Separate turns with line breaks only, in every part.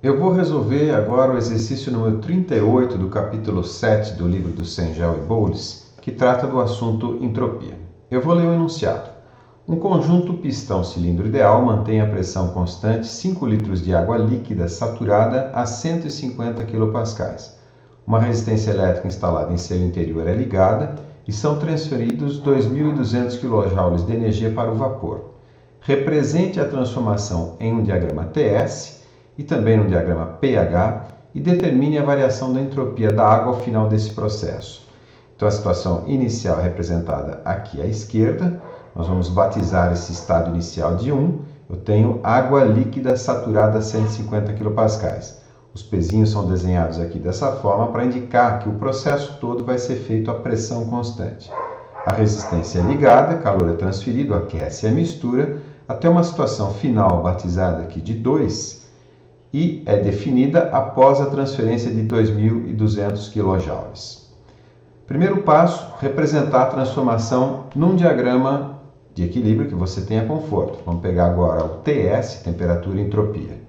Eu vou resolver agora o exercício número 38 do capítulo 7 do livro do Cengel e Bowles, que trata do assunto entropia. Eu vou ler o enunciado. Um conjunto pistão-cilindro ideal mantém a pressão constante 5 litros de água líquida saturada a 150 kPa. Uma resistência elétrica instalada em seu interior é ligada e são transferidos 2.200 kJ de energia para o vapor. Represente a transformação em um diagrama TS e também no diagrama pH e determine a variação da entropia da água ao final desse processo. Então a situação inicial é representada aqui à esquerda. Nós vamos batizar esse estado inicial de 1. Eu tenho água líquida saturada a 150 kPa. Os pezinhos são desenhados aqui dessa forma para indicar que o processo todo vai ser feito a pressão constante. A resistência é ligada, calor é transferido, aquece a mistura, até uma situação final batizada aqui de 2, e é definida após a transferência de 2.200 kJ. Primeiro passo, representar a transformação num diagrama de equilíbrio que você tenha conforto. Vamos pegar agora o TS, temperatura e entropia.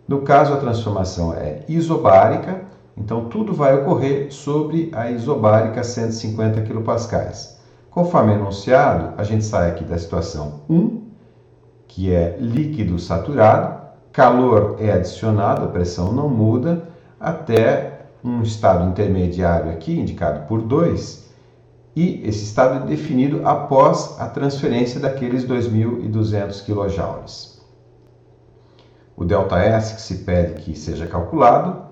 No caso, a transformação é isobárica, então tudo vai ocorrer sobre a isobárica 150 kPa. Conforme enunciado, a gente sai aqui da situação 1, que é líquido saturado, calor é adicionado, a pressão não muda, até um estado intermediário aqui, indicado por 2, e esse estado é definido após a transferência daqueles 2.200 kJ. O ΔS que se pede que seja calculado,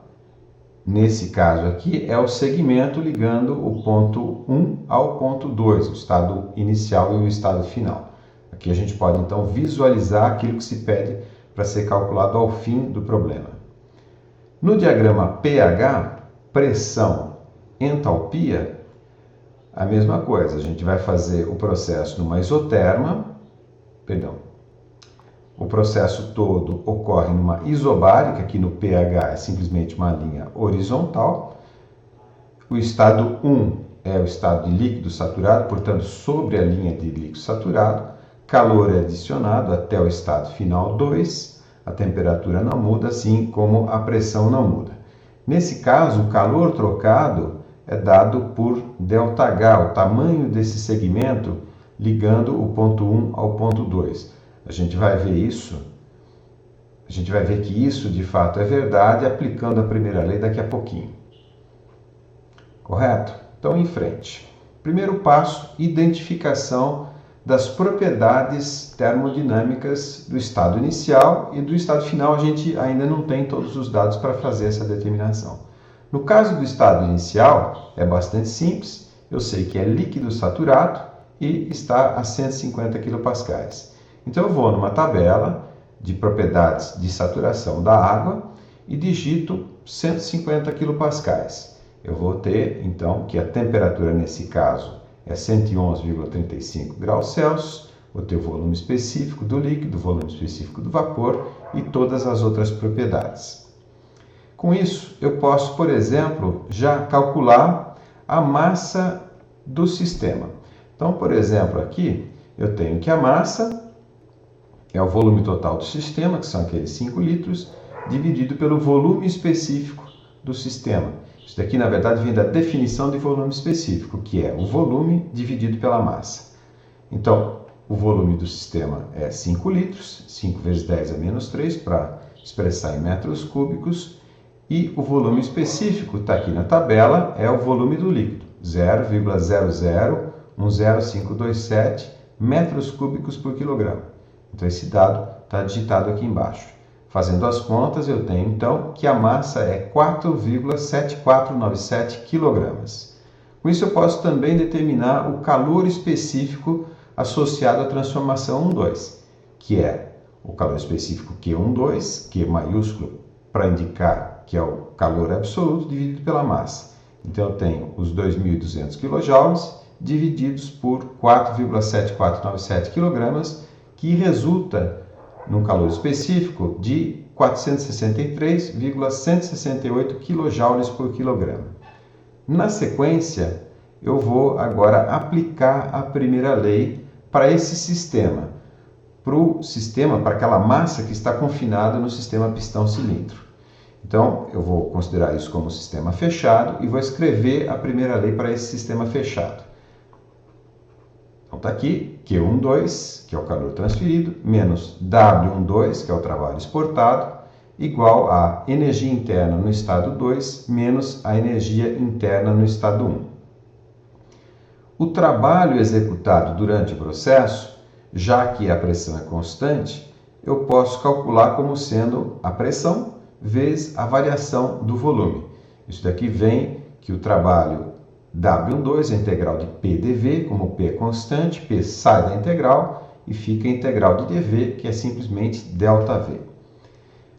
nesse caso aqui, é o segmento ligando o ponto 1 ao ponto 2, o estado inicial e o estado final. Aqui a gente pode então visualizar aquilo que se pede para ser calculado ao fim do problema. No diagrama pH, pressão, entalpia, a mesma coisa. A gente vai fazer o processo numa isoterma, o processo todo ocorre numa isobárica, que no pH é simplesmente uma linha horizontal. O estado 1 é o estado de líquido saturado, portanto, sobre a linha de líquido saturado. Calor é adicionado até o estado final 2. A temperatura não muda, assim como a pressão não muda. Nesse caso, o calor trocado é dado por ΔH, o tamanho desse segmento ligando o ponto 1 ao ponto 2. A gente vai ver que isso de fato é verdade aplicando a primeira lei daqui a pouquinho. Correto? Então, em frente. Primeiro passo, identificação das propriedades termodinâmicas do estado inicial e do estado final. A gente ainda não tem todos os dados para fazer essa determinação. No caso do estado inicial, é bastante simples. Eu sei que é líquido saturado e está a 150 kPa. Então eu vou numa tabela de propriedades de saturação da água e digito 150 kPa. Eu vou ter então que a temperatura nesse caso é 111,35 graus Celsius, vou ter o volume específico do líquido, o volume específico do vapor e todas as outras propriedades. Com isso, eu posso, por exemplo, já calcular a massa do sistema. Então, por exemplo, aqui eu tenho que a massa é o volume total do sistema, que são aqueles 5 litros, dividido pelo volume específico do sistema. Isso daqui, na verdade, vem da definição de volume específico, que é o volume dividido pela massa. Então, o volume do sistema é 5 litros, 5 vezes 10 é menos 3, para expressar em metros cúbicos, e o volume específico, está aqui na tabela, é o volume do líquido, 0,0010527 metros cúbicos por quilograma. Então, esse dado está digitado aqui embaixo. Fazendo as contas, eu tenho, então, que a massa é 4,7497 kg. Com isso, eu posso também determinar o calor específico associado à transformação 1,2, que é o calor específico Q12, Q maiúsculo, para indicar que é o calor absoluto dividido pela massa. Então, eu tenho os 2.200 kJ divididos por 4,7497 kg, que resulta num calor específico de 463,168 kJ por quilograma. Na sequência, eu vou agora aplicar a primeira lei para esse sistema, para aquela massa que está confinada no sistema pistão-cilindro. Então, eu vou considerar isso como sistema fechado e vou escrever a primeira lei para esse sistema fechado. Então, está aqui Q12, que é o calor transferido, menos W12, que é o trabalho exportado, igual a energia interna no estado 2 menos a energia interna no estado 1. O trabalho executado durante o processo, já que a pressão é constante, eu posso calcular como sendo a pressão vezes a variação do volume. Isso daqui vem que o trabalho W12 é a integral de P dV, como P é constante, P sai da integral e fica a integral de dV, que é simplesmente ΔV.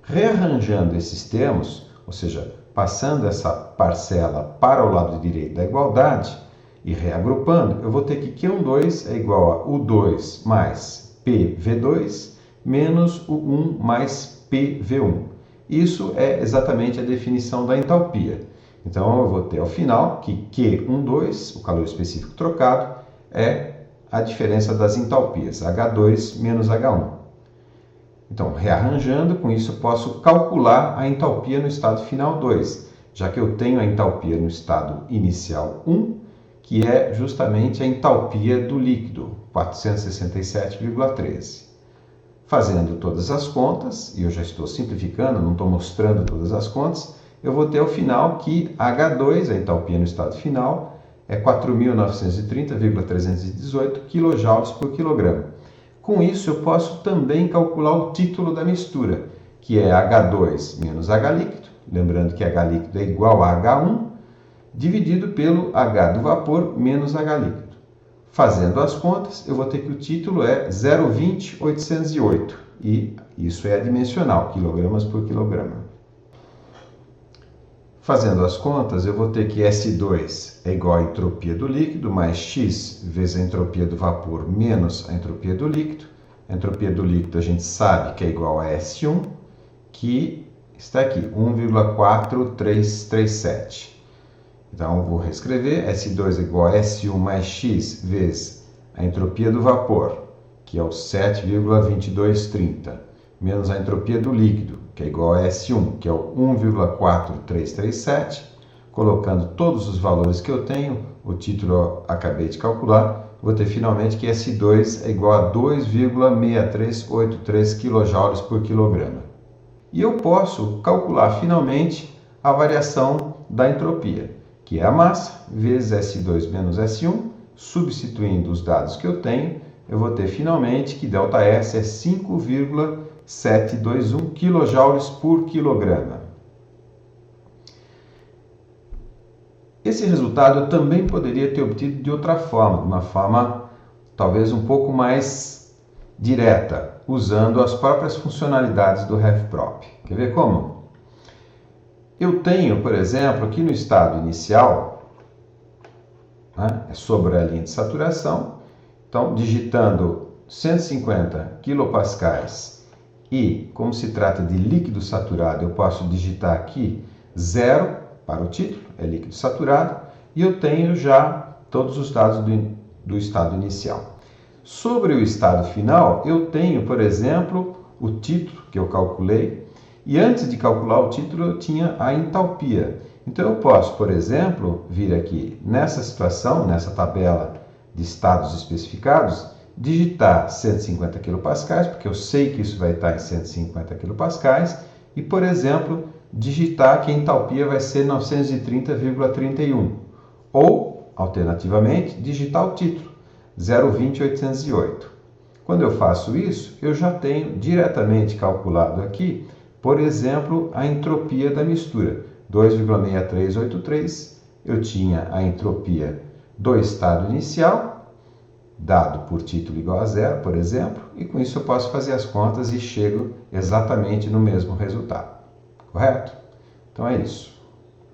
Rearranjando esses termos, ou seja, passando essa parcela para o lado direito da igualdade e reagrupando, eu vou ter que Q12 é igual a U2 mais PV2 menos U1 mais PV1. Isso é exatamente a definição da entalpia. Então, eu vou ter ao final que Q12, o calor específico trocado, é a diferença das entalpias, H2 menos H1. Então, rearranjando, com isso eu posso calcular a entalpia no estado final 2, já que eu tenho a entalpia no estado inicial 1, que é justamente a entalpia do líquido, 467,13. Fazendo todas as contas, e eu já estou simplificando, não estou mostrando todas as contas, eu vou ter ao final que H2, a entalpia no estado final, é 4.930,318 kJ por quilograma. Com isso, eu posso também calcular o título da mistura, que é H2 menos H líquido, lembrando que H líquido é igual a H1, dividido pelo H do vapor menos H líquido. Fazendo as contas, eu vou ter que o título é 0,20,808, e isso é adimensional, quilogramas por quilograma. Fazendo as contas, eu vou ter que S2 é igual à entropia do líquido, mais X vezes a entropia do vapor menos a entropia do líquido. A entropia do líquido a gente sabe que é igual a S1, que está aqui, 1,4337. Então, eu vou reescrever, S2 é igual a S1 mais X vezes a entropia do vapor, que é o 7,2230, menos a entropia do líquido, que é igual a S1, que é o 1,4337. Colocando todos os valores que eu tenho, o título eu acabei de calcular, vou ter finalmente que S2 é igual a 2,6383 kJ por quilograma. E eu posso calcular finalmente a variação da entropia, que é a massa vezes S2 menos S1, substituindo os dados que eu tenho, eu vou ter finalmente que ΔS é 5,721 kJ por quilograma. Esse resultado eu também poderia ter obtido de outra forma, de uma forma talvez um pouco mais direta, usando as próprias funcionalidades do RefProp. Quer ver como? Eu tenho, por exemplo, aqui no estado inicial, é sobre a linha de saturação, então digitando 150 kPa e, como se trata de líquido saturado, eu posso digitar aqui 0 para o título, é líquido saturado, e eu tenho já todos os dados do estado inicial. Sobre o estado final, eu tenho, por exemplo, o título que eu calculei, e antes de calcular o título eu tinha a entalpia. Então eu posso, por exemplo, vir aqui nessa situação, nessa tabela de estados especificados, digitar 150 kPa, porque eu sei que isso vai estar em 150 kPa, e, por exemplo, digitar que a entalpia vai ser 930,31. Ou, alternativamente, digitar o título, 0,20,808. Quando eu faço isso, eu já tenho diretamente calculado aqui, por exemplo, a entropia da mistura, 2,6383. Eu tinha a entropia do estado inicial, dado por título igual a 0, por exemplo, e com isso eu posso fazer as contas e chego exatamente no mesmo resultado. Correto? Então é isso.